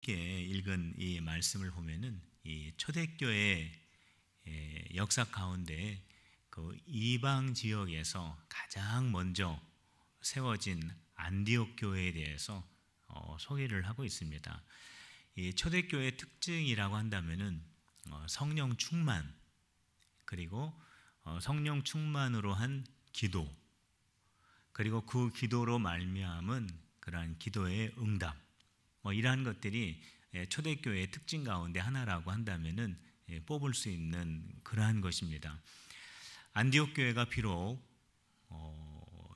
함께 읽은 이 말씀을 보면은 이 초대교회 역사 가운데 그 이방 지역에서 가장 먼저 세워진 안디옥 교회에 대해서 소개를 하고 있습니다. 이 초대교회의 특징이라고 한다면은 성령 충만, 그리고 성령 충만으로 한 기도, 그리고 그 기도로 말미암은 그러한 기도의 응답, 이러한 것들이 초대교회의 특징 가운데 하나라고 한다면은 뽑을 수 있는 그러한 것입니다. 안디옥 교회가 비록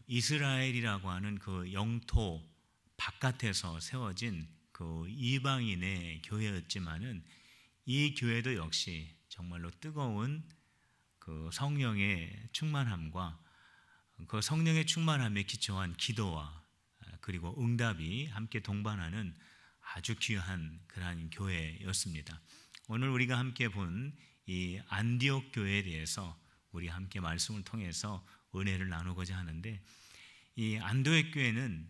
이스라엘이라고 하는 그 영토 바깥에서 세워진 그 이방인의 교회였지만은 이 교회도 역시 정말로 뜨거운 그 성령의 충만함과 그 성령의 충만함에 기초한 기도와 그리고 응답이 함께 동반하는 아주 귀한 그러한 교회였습니다. 오늘 우리가 함께 본 이 안디옥 교회에 대해서 우리 함께 말씀을 통해서 은혜를 나누고자 하는데, 이 안디옥 교회는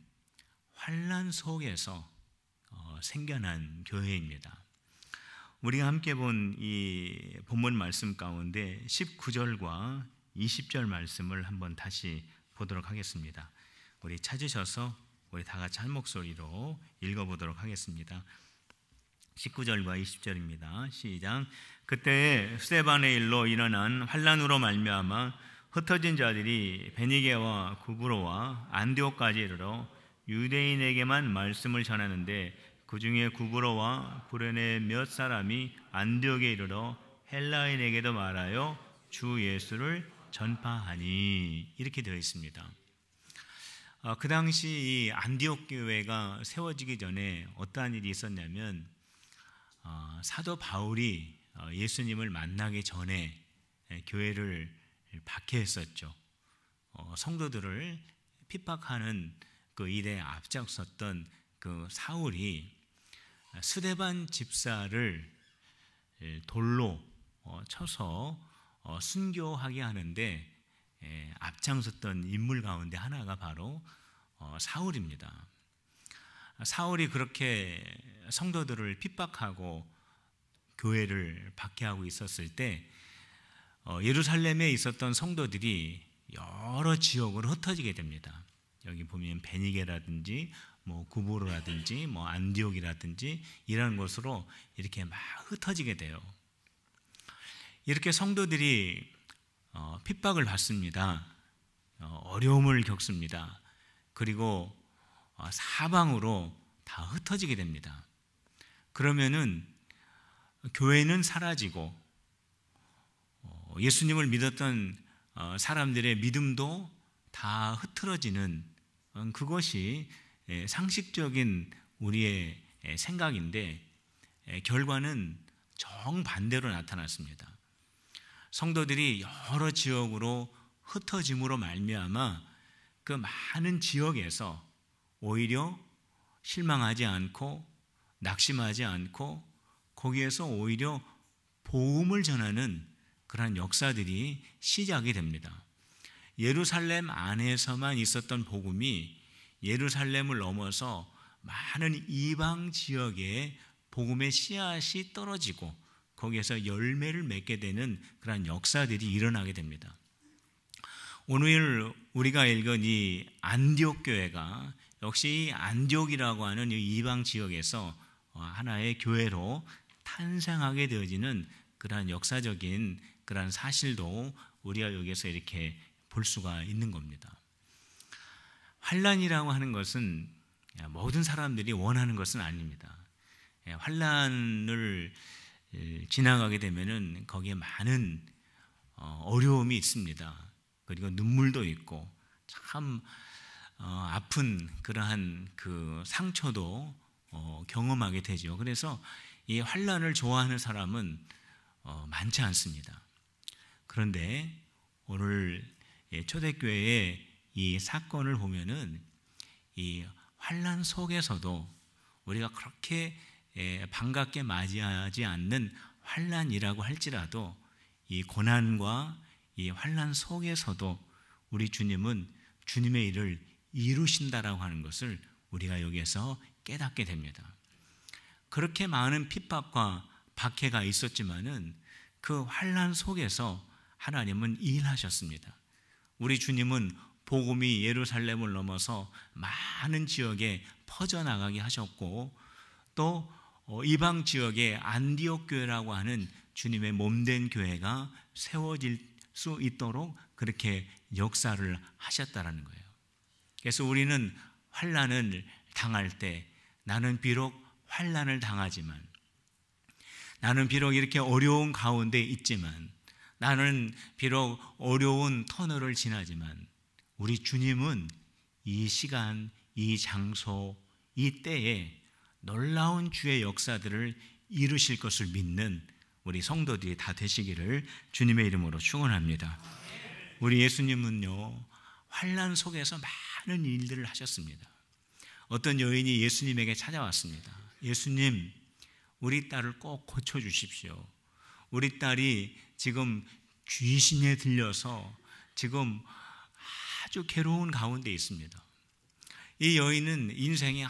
환난 속에서 생겨난 교회입니다. 우리가 함께 본 이 본문 말씀 가운데 19절과 20절 말씀을 한번 다시 보도록 하겠습니다. 우리 찾으셔서 우리 다 같이 한 목소리로 읽어보도록 하겠습니다. 19절과 20절입니다. 시작. 그때 스데반의 일로 일어난 환난으로 말미암아 흩어진 자들이 베니게와 구브로와 안디옥까지 이르러 유대인에게만 말씀을 전하는데, 그 중에 구브로와 구레네 몇 사람이 안디옥에 이르러 헬라인에게도 말하여 주 예수를 전파하니, 이렇게 되어 있습니다. 그 당시 이 안디옥 교회가 세워지기 전에 어떠한 일이 있었냐면, 사도 바울이 예수님을 만나기 전에 교회를 박해했었죠. 성도들을 핍박하는 그 일에 앞장섰던 그 사울이 스데반 집사를 돌로 쳐서 순교하게 하는데 앞장섰던 인물 가운데 하나가 바로 사울입니다. 사울이 그렇게 성도들을 핍박하고 교회를 박해하고 있었을 때 예루살렘에 있었던 성도들이 여러 지역으로 흩어지게 됩니다. 여기 보면 베니게라든지 구브로라든지 안디옥이라든지 이런 곳으로 이렇게 막 흩어지게 돼요. 이렇게 성도들이 핍박을 받습니다. 어려움을 겪습니다. 그리고 사방으로 다 흩어지게 됩니다. 그러면은 교회는 사라지고 예수님을 믿었던 사람들의 믿음도 다 흐트러지는, 그것이 상식적인 우리의 생각인데 결과는 정반대로 나타났습니다. 성도들이 여러 지역으로 흩어짐으로 말미암아 그 많은 지역에서 오히려 실망하지 않고 낙심하지 않고 거기에서 오히려 복음을 전하는 그런 역사들이 시작이 됩니다. 예루살렘 안에서만 있었던 복음이 예루살렘을 넘어서 많은 이방 지역에 복음의 씨앗이 떨어지고 거기에서 열매를 맺게 되는 그런 역사들이 일어나게 됩니다. 오늘 우리가 읽은 이 안디옥 교회가 역시 안디옥이라고 하는 이 이방 지역에서 하나의 교회로 탄생하게 되어지는 그러한 역사적인 그러한 사실도 우리가 여기에서 이렇게 볼 수가 있는 겁니다. 환난이라고 하는 것은 모든 사람들이 원하는 것은 아닙니다. 환난을 지나가게 되면은 거기에 많은 어려움이 있습니다. 그리고 눈물도 있고 참 아픈 그러한 그 상처도 경험하게 되죠. 그래서 이 환난을 좋아하는 사람은 많지 않습니다. 그런데 오늘 초대교회의 이 사건을 보면은 이 환난 속에서도 우리가 그렇게 반갑게 맞이하지 않는 환난이라고 할지라도 이 고난과 이 환난 속에서도 우리 주님은 주님의 일을 이루신다라고 하는 것을 우리가 여기에서 깨닫게 됩니다. 그렇게 많은 핍박과 박해가 있었지만은 그 환난 속에서 하나님은 일하셨습니다. 우리 주님은 복음이 예루살렘을 넘어서 많은 지역에 퍼져나가게 하셨고, 또 이방 지역에 안디옥 교회라고 하는 주님의 몸된 교회가 세워질 수 있도록 그렇게 역사를 하셨다라는 거예요. 그래서 우리는 환난을 당할 때, 나는 비록 환난을 당하지만, 나는 비록 이렇게 어려운 가운데 있지만, 나는 비록 어려운 터널을 지나지만, 우리 주님은 이 시간, 이 장소, 이 때에 놀라운 주의 역사들을 이루실 것을 믿는 우리 성도들이 다 되시기를 주님의 이름으로 축원합니다. 우리 예수님은요, 환난 속에서 많은 일들을 하셨습니다. 어떤 여인이 예수님에게 찾아왔습니다. 예수님, 우리 딸을 꼭 고쳐주십시오. 우리 딸이 지금 귀신에 들려서 지금 아주 괴로운 가운데 있습니다. 이 여인은 인생에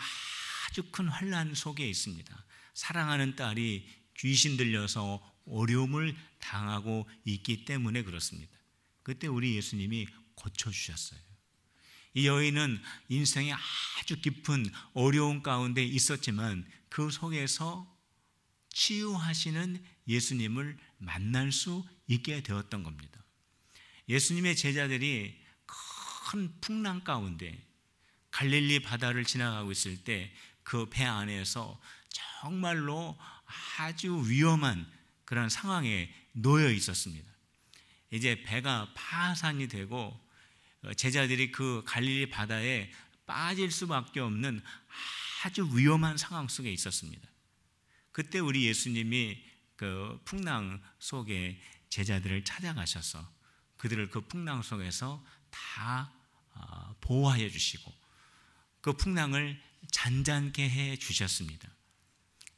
아주 큰 환난 속에 있습니다. 사랑하는 딸이 귀신 들려서 어려움을 당하고 있기 때문에 그렇습니다. 그때 우리 예수님이 고쳐주셨어요. 이 여인은 인생에 아주 깊은 어려움 가운데 있었지만 그 속에서 치유하시는 예수님을 만날 수 있게 되었던 겁니다. 예수님의 제자들이 큰 풍랑 가운데 갈릴리 바다를 지나가고 있을 때 그 배 안에서 정말로 아주 위험한 그런 상황에 놓여 있었습니다. 이제 배가 파산이 되고 제자들이 그 갈릴리 바다에 빠질 수밖에 없는 아주 위험한 상황 속에 있었습니다. 그때 우리 예수님이 그 풍랑 속에 제자들을 찾아가셔서 그들을 그 풍랑 속에서 다 보호하여 주시고 그 풍랑을 잔잔케 해 주셨습니다.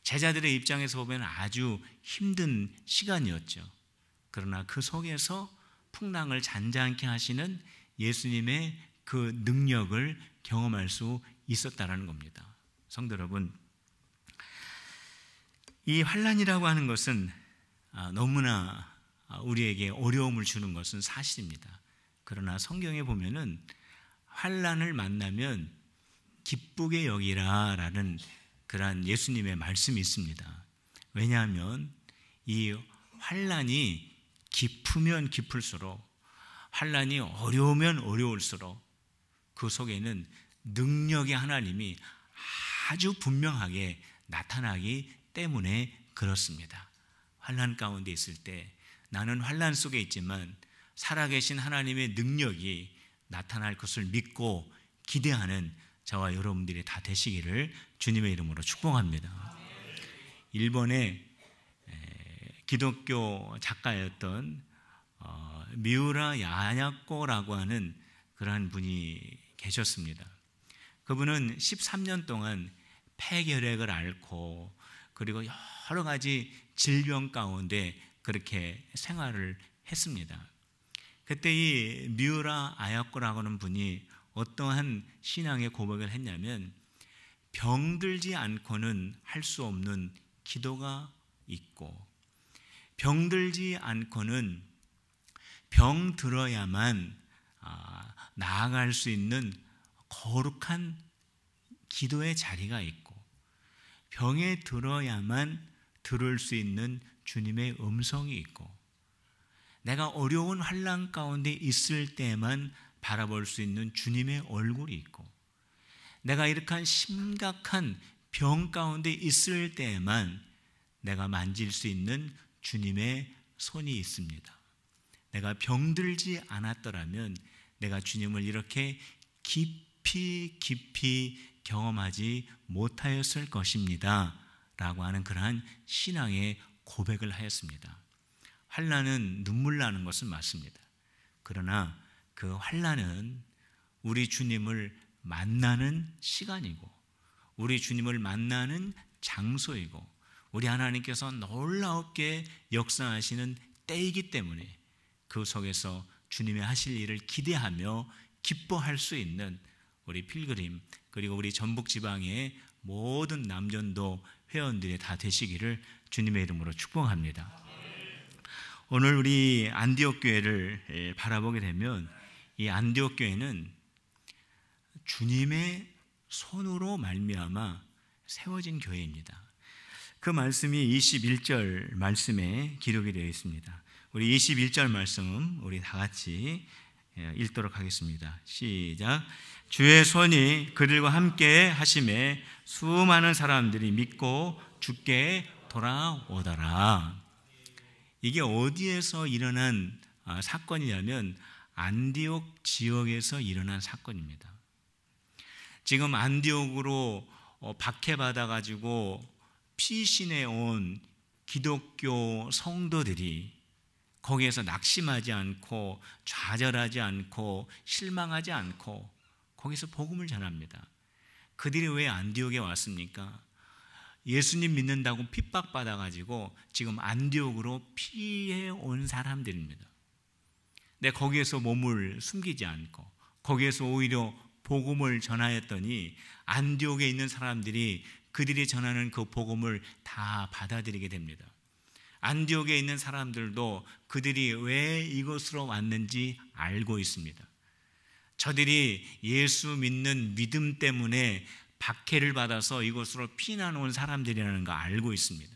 제자들의 입장에서 보면 아주 힘든 시간이었죠. 그러나 그 속에서 풍랑을 잔잔케 하시는 예수님의 그 능력을 경험할 수 있었다라는 겁니다. 성도 여러분, 이 환난이라고 하는 것은 너무나 우리에게 어려움을 주는 것은 사실입니다. 그러나 성경에 보면은 환난을 만나면 기쁘게 여기라라는 그러한 예수님의 말씀이 있습니다. 왜냐하면 이 환난이 깊으면 깊을수록, 환난이 어려우면 어려울수록 그 속에는 능력의 하나님이 아주 분명하게 나타나기 때문에 그렇습니다. 환난 가운데 있을 때 나는 환난 속에 있지만 살아계신 하나님의 능력이 나타날 것을 믿고 기대하는 저와 여러분들이 다 되시기를 주님의 이름으로 축복합니다. 일본의 기독교 작가였던 미우라 야냐코라고 하는 그러한 분이 계셨습니다. 그분은 13년 동안 폐결핵을 앓고 그리고 여러 가지 질병 가운데 그렇게 생활을 했습니다. 그때 이 미우라 아야코라고 하는 분이 어떠한 신앙의 고백을 했냐면, 병들지 않고는 할 수 없는 기도가 있고, 병들지 않고는 병 들어야만 나아갈 수 있는 거룩한 기도의 자리가 있고, 병에 들어야만 들을 수 있는 주님의 음성이 있고, 내가 어려운 환난 가운데 있을 때만 바라볼 수 있는 주님의 얼굴이 있고, 내가 이렇게 심각한 병 가운데 있을 때에만 내가 만질 수 있는 주님의 손이 있습니다. 내가 병들지 않았더라면 내가 주님을 이렇게 깊이 경험하지 못하였을 것입니다 라고 하는 그러한 신앙의 고백을 하였습니다. 환난은 눈물 나는 것은 맞습니다. 그러나 그 환난은 우리 주님을 만나는 시간이고, 우리 주님을 만나는 장소이고, 우리 하나님께서 놀랍게 역사하시는 때이기 때문에 그 속에서 주님의 하실 일을 기대하며 기뻐할 수 있는 우리 필그림, 그리고 우리 전북 지방의 모든 남전도 회원들이 다 되시기를 주님의 이름으로 축복합니다. 오늘 우리 안디옥 교회를 바라보게 되면 이 안디옥 교회는 주님의 손으로 말미암아 세워진 교회입니다. 그 말씀이 21절 말씀에 기록이 되어 있습니다. 우리 21절 말씀 우리 다 같이 읽도록 하겠습니다. 시작. 주의 손이 그들과 함께 하심에 수많은 사람들이 믿고 주께 돌아오더라. 이게 어디에서 일어난 사건이냐면 안디옥 지역에서 일어난 사건입니다. 지금 안디옥으로 박해받아 가지고 피신해 온 기독교 성도들이 거기에서 낙심하지 않고 좌절하지 않고 실망하지 않고 거기서 복음을 전합니다. 그들이 왜 안디옥에 왔습니까? 예수님 믿는다고 핍박받아 가지고 지금 안디옥으로 피해 온 사람들입니다. 근데 거기에서 몸을 숨기지 않고 거기에서 오히려 복음을 전하였더니 안디옥에 있는 사람들이 그들이 전하는 그 복음을 다 받아들이게 됩니다. 안디옥에 있는 사람들도 그들이 왜 이곳으로 왔는지 알고 있습니다. 저들이 예수 믿는 믿음 때문에 박해를 받아서 이곳으로 피난 온 사람들이라는 거 알고 있습니다.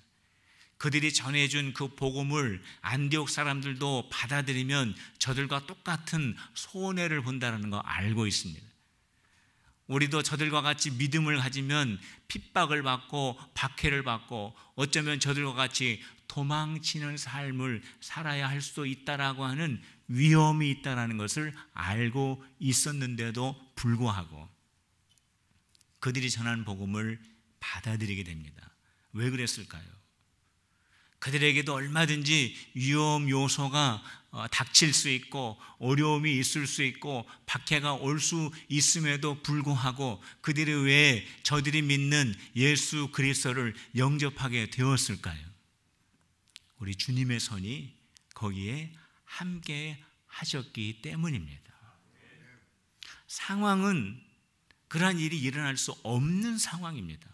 그들이 전해준 그 복음을 안디옥 사람들도 받아들이면 저들과 똑같은 손해를 본다는 거 알고 있습니다. 우리도 저들과 같이 믿음을 가지면 핍박을 받고 박해를 받고 어쩌면 저들과 같이 도망치는 삶을 살아야 할 수도 있다라고 하는 위험이 있다는 것을 알고 있었는데도 불구하고 그들이 전하는 복음을 받아들이게 됩니다. 왜 그랬을까요? 그들에게도 얼마든지 위험 요소가 닥칠 수 있고 어려움이 있을 수 있고 박해가 올 수 있음에도 불구하고 그들이 왜 저들이 믿는 예수 그리스도를 영접하게 되었을까요? 우리 주님의 손이 거기에 함께 하셨기 때문입니다. 상황은 그러한 일이 일어날 수 없는 상황입니다.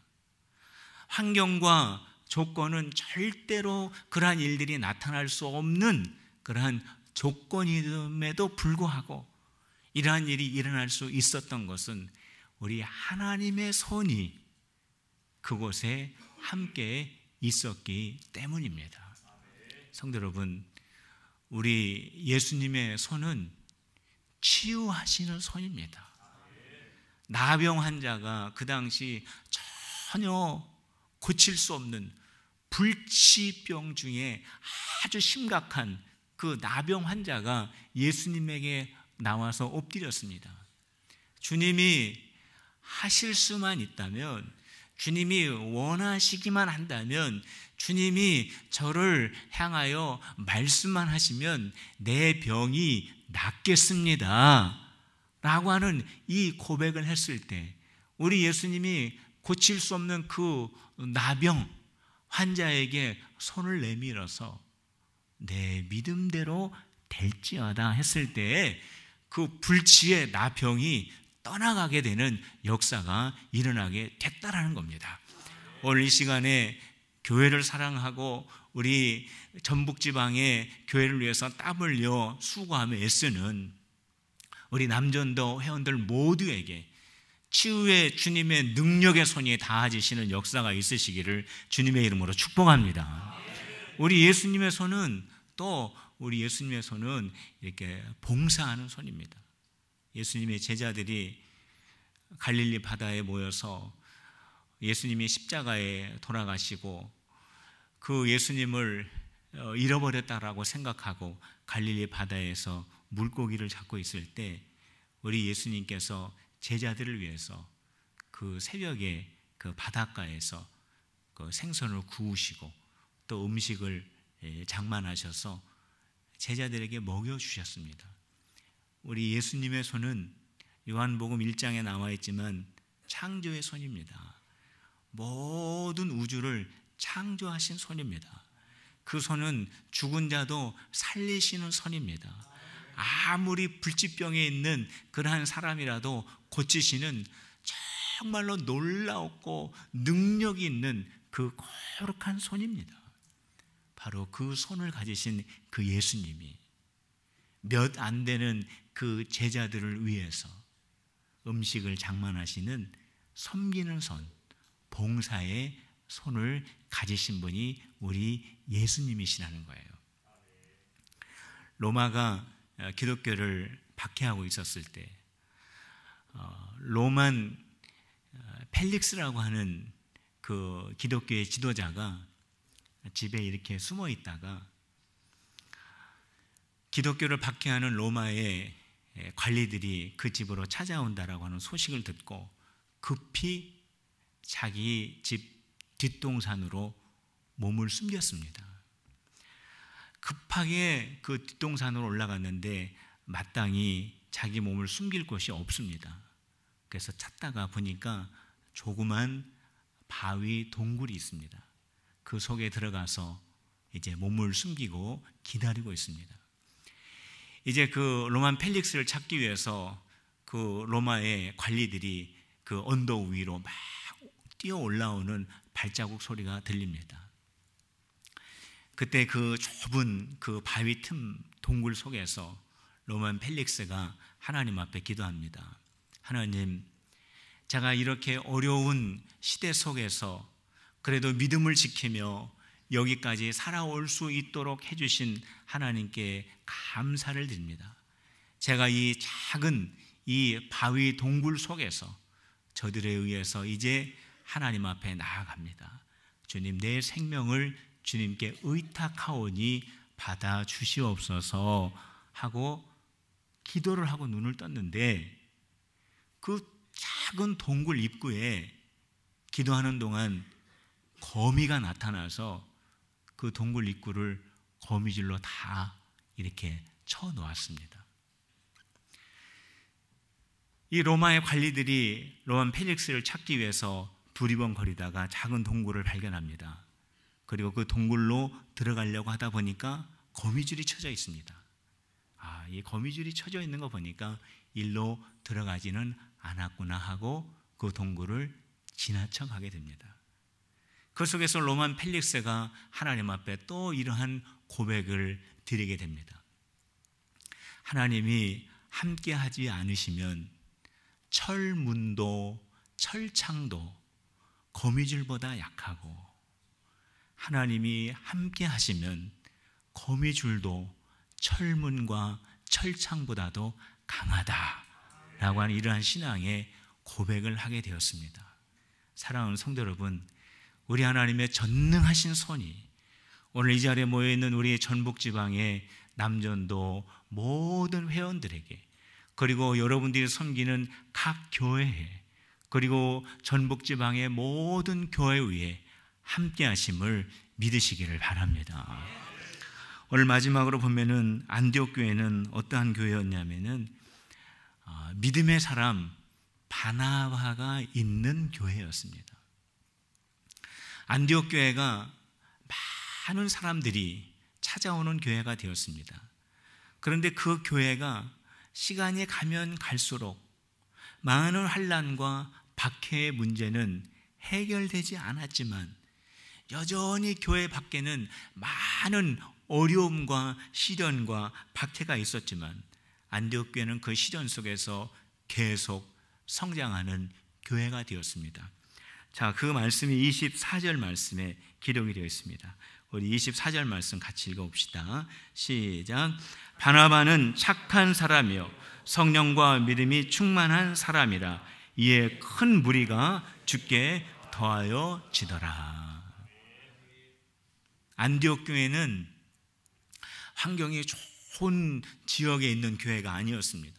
환경과 조건은 절대로 그러한 일들이 나타날 수 없는 그러한 조건임에도 불구하고 이러한 일이 일어날 수 있었던 것은 우리 하나님의 손이 그곳에 함께 있었기 때문입니다. 성도 여러분, 우리 예수님의 손은 치유하시는 손입니다. 나병 환자가 그 당시 전혀 고칠 수 없는 불치병 중에 아주 심각한 그 나병 환자가 예수님에게 나와서 엎드렸습니다. 주님이 하실 수만 있다면, 주님이 원하시기만 한다면, 주님이 저를 향하여 말씀만 하시면 내 병이 낫겠습니다 라고 하는 이 고백을 했을 때 우리 예수님이 고칠 수 없는 그 나병 환자에게 손을 내밀어서 내 믿음대로 될지어다 했을 때 그 불치의 나병이 떠나가게 되는 역사가 일어나게 됐다라는 겁니다. 오늘 이 시간에 교회를 사랑하고 우리 전북지방의 교회를 위해서 땀 흘려 수고하며 애쓰는 우리 남전도 회원들 모두에게 치유의 주님의 능력의 손이 닿아지시는 역사가 있으시기를 주님의 이름으로 축복합니다. 우리 예수님의 손은 이렇게 봉사하는 손입니다. 예수님의 제자들이 갈릴리 바다에 모여서 예수님이 십자가에 돌아가시고 그 예수님을 잃어버렸다라고 생각하고 갈릴리 바다에서 물고기를 잡고 있을 때 우리 예수님께서 제자들을 위해서 그 새벽에 그 바닷가에서 그 생선을 구우시고 또 음식을 장만하셔서 제자들에게 먹여주셨습니다. 우리 예수님의 손은 요한복음 1장에 나와 있지만 창조의 손입니다. 모든 우주를 창조하신 손입니다. 그 손은 죽은 자도 살리시는 손입니다. 아무리 불치병에 있는 그러한 사람이라도 고치시는 정말로 놀라웠고 능력이 있는 그 거룩한 손입니다. 바로 그 손을 가지신 그 예수님이 몇 안 되는 그 제자들을 위해서 음식을 장만하시는 섬기는 손, 봉사의 손을 가지신 분이 우리 예수님이시라는 거예요. 로마가 기독교를 박해하고 있었을 때 로만 펠릭스라고 하는 그 기독교의 지도자가 집에 이렇게 숨어 있다가 기독교를 박해하는 로마의 관리들이 그 집으로 찾아온다라고 하는 소식을 듣고 급히 자기 집 뒷동산으로 몸을 숨겼습니다. 급하게 그 뒷동산으로 올라갔는데 마땅히 자기 몸을 숨길 곳이 없습니다. 그래서 찾다가 보니까 조그만 바위 동굴이 있습니다. 그 속에 들어가서 이제 몸을 숨기고 기다리고 있습니다. 이제 그 로만 펠릭스를 찾기 위해서 그 로마의 관리들이 그 언덕 위로 막 뛰어 올라오는 발자국 소리가 들립니다. 그때 그 좁은 그 바위 틈 동굴 속에서 로만 펠릭스가 하나님 앞에 기도합니다. 하나님, 제가 이렇게 어려운 시대 속에서 그래도 믿음을 지키며 여기까지 살아올 수 있도록 해주신 하나님께 감사를 드립니다. 제가 이 작은 이 바위 동굴 속에서 저들에 의해서 이제 하나님 앞에 나아갑니다. 주님, 내 생명을 주님께 의탁하오니 받아주시옵소서 하고 기도를 하고 눈을 떴는데 그 작은 동굴 입구에 기도하는 동안 거미가 나타나서 그 동굴 입구를 거미줄로 다 이렇게 쳐 놓았습니다. 이 로마의 관리들이 로만 펠릭스를 찾기 위해서 두리번거리다가 작은 동굴을 발견합니다. 그리고 그 동굴로 들어가려고 하다 보니까 거미줄이 쳐져 있습니다. 이 거미줄이 쳐져 있는 거 보니까 일로 들어가지는 않았구나 하고 그 동굴을 지나쳐 가게 됩니다. 그 속에서 로만 펠릭스가 하나님 앞에 또 이러한 고백을 드리게 됩니다. 하나님이 함께 하지 않으시면 철문도 철창도 거미줄보다 약하고 하나님이 함께 하시면 거미줄도 철문과 철창보다도 강하다라고 하는 이러한 신앙의 고백을 하게 되었습니다. 사랑하는 성도 여러분, 우리 하나님의 전능하신 손이 오늘 이 자리에 모여있는 우리 전북지방의 남전도 모든 회원들에게 그리고 여러분들이 섬기는 각 교회에 그리고 전북지방의 모든 교회 위에 함께 하심을 믿으시기를 바랍니다. 오늘 마지막으로 보면은 안디옥 교회는 어떠한 교회였냐면은 믿음의 사람 바나바가 있는 교회였습니다. 안디옥 교회가 많은 사람들이 찾아오는 교회가 되었습니다. 그런데 그 교회가 시간이 가면 갈수록 많은 환난과 박해의 문제는 해결되지 않았지만 여전히 교회 밖에는 많은 어려움과 시련과 박해가 있었지만 안디옥 교회는 그 시련 속에서 계속 성장하는 교회가 되었습니다. 자, 그 말씀이 24절 말씀에 기록이 되어 있습니다. 우리 24절 말씀 같이 읽어봅시다. 시작. 바나바는 착한 사람이요 성령과 믿음이 충만한 사람이라 이에 큰 무리가 주께 더하여 지더라. 안디옥 교회는 환경이 좋은 지역에 있는 교회가 아니었습니다.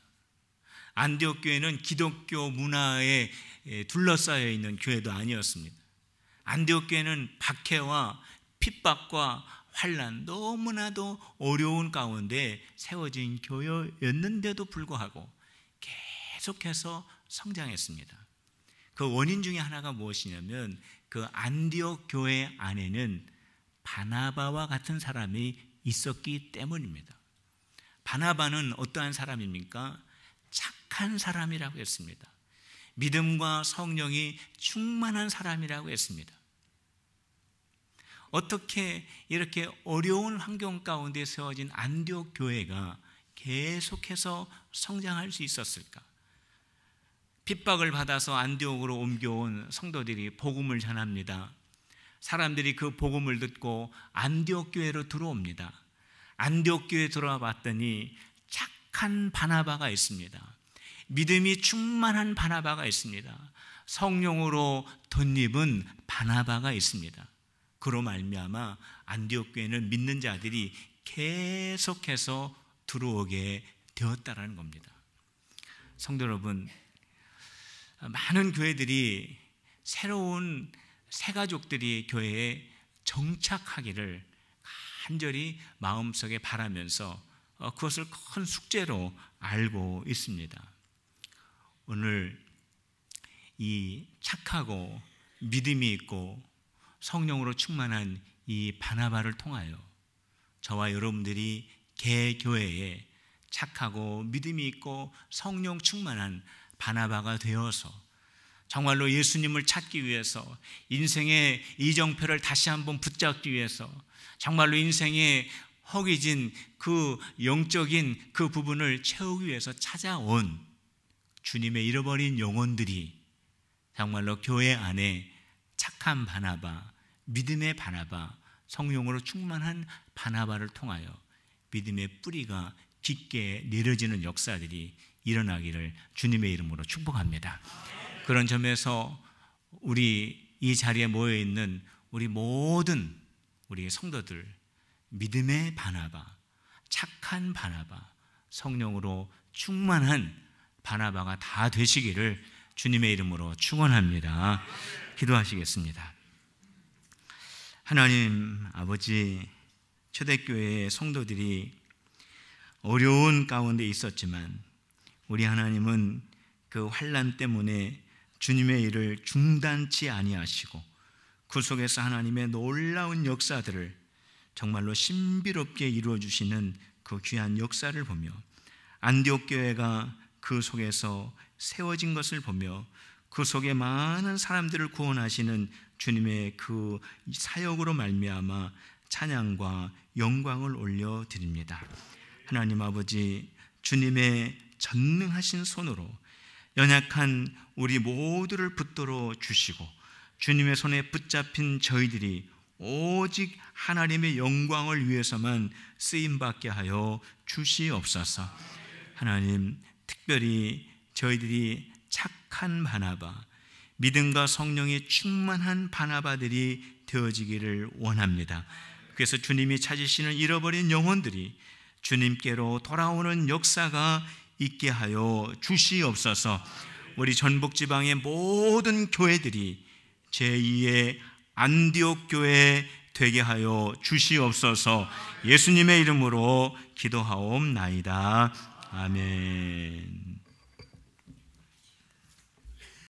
안디옥 교회는 기독교 문화에 둘러싸여 있는 교회도 아니었습니다. 안디옥 교회는 박해와 핍박과 환난 너무나도 어려운 가운데 세워진 교회였는데도 불구하고 계속해서 성장했습니다. 그 원인 중에 하나가 무엇이냐면 그 안디옥 교회 안에는 바나바와 같은 사람이 있었기 때문입니다. 바나바는 어떠한 사람입니까? 착한 사람이라고 했습니다. 믿음과 성령이 충만한 사람이라고 했습니다. 어떻게 이렇게 어려운 환경 가운데 세워진 안디옥 교회가 계속해서 성장할 수 있었을까? 핍박을 받아서 안디옥으로 옮겨온 성도들이 복음을 전합니다. 사람들이 그 복음을 듣고 안디옥 교회로 들어옵니다. 안디옥 교회에 들어와 봤더니 착한 바나바가 있습니다. 믿음이 충만한 바나바가 있습니다. 성령으로 덧입은 바나바가 있습니다. 그로 말미암아 안디옥 교회는 믿는 자들이 계속해서 들어오게 되었다라는 겁니다. 성도 여러분, 많은 교회들이 새로운 새 가족들이 교회에 정착하기를 간절히 마음속에 바라면서 그것을 큰 숙제로 알고 있습니다. 오늘 이 착하고 믿음이 있고 성령으로 충만한 이 바나바를 통하여 저와 여러분들이 개교회에 착하고 믿음이 있고 성령 충만한 바나바가 되어서 정말로 예수님을 찾기 위해서 인생의 이정표를 다시 한번 붙잡기 위해서 정말로 인생에 허기진 그 영적인 그 부분을 채우기 위해서 찾아온 주님의 잃어버린 영혼들이 정말로 교회 안에 착한 바나바, 믿음의 바나바, 성령으로 충만한 바나바를 통하여 믿음의 뿌리가 깊게 내려지는 역사들이 일어나기를 주님의 이름으로 축복합니다. 그런 점에서 우리 이 자리에 모여있는 우리 모든 우리 성도들 믿음의 바나바, 착한 바나바, 성령으로 충만한 바나바가 다 되시기를 주님의 이름으로 축원합니다. 기도하시겠습니다. 하나님 아버지, 초대교회의 성도들이 어려운 가운데 있었지만 우리 하나님은 그 환난 때문에 주님의 일을 중단치 아니하시고 그 속에서 하나님의 놀라운 역사들을 정말로 신비롭게 이루어 주시는 그 귀한 역사를 보며 안디옥 교회가 그 속에서 세워진 것을 보며 그 속에 많은 사람들을 구원하시는 주님의 그 사역으로 말미암아 찬양과 영광을 올려드립니다. 하나님 아버지, 주님의 전능하신 손으로 연약한 우리 모두를 붙들어 주시고 주님의 손에 붙잡힌 저희들이 오직 하나님의 영광을 위해서만 쓰임받게 하여 주시옵소서. 하나님, 특별히 저희들이 착한 바나바, 믿음과 성령이 충만한 바나바들이 되어지기를 원합니다. 그래서 주님이 찾으시는 잃어버린 영혼들이 주님께로 돌아오는 역사가 있게 하여 주시옵소서. 우리 전북지방의 모든 교회들이 제2의 안디옥 교회 되게 하여 주시옵소서. 예수님의 이름으로 기도하옵나이다. 아멘.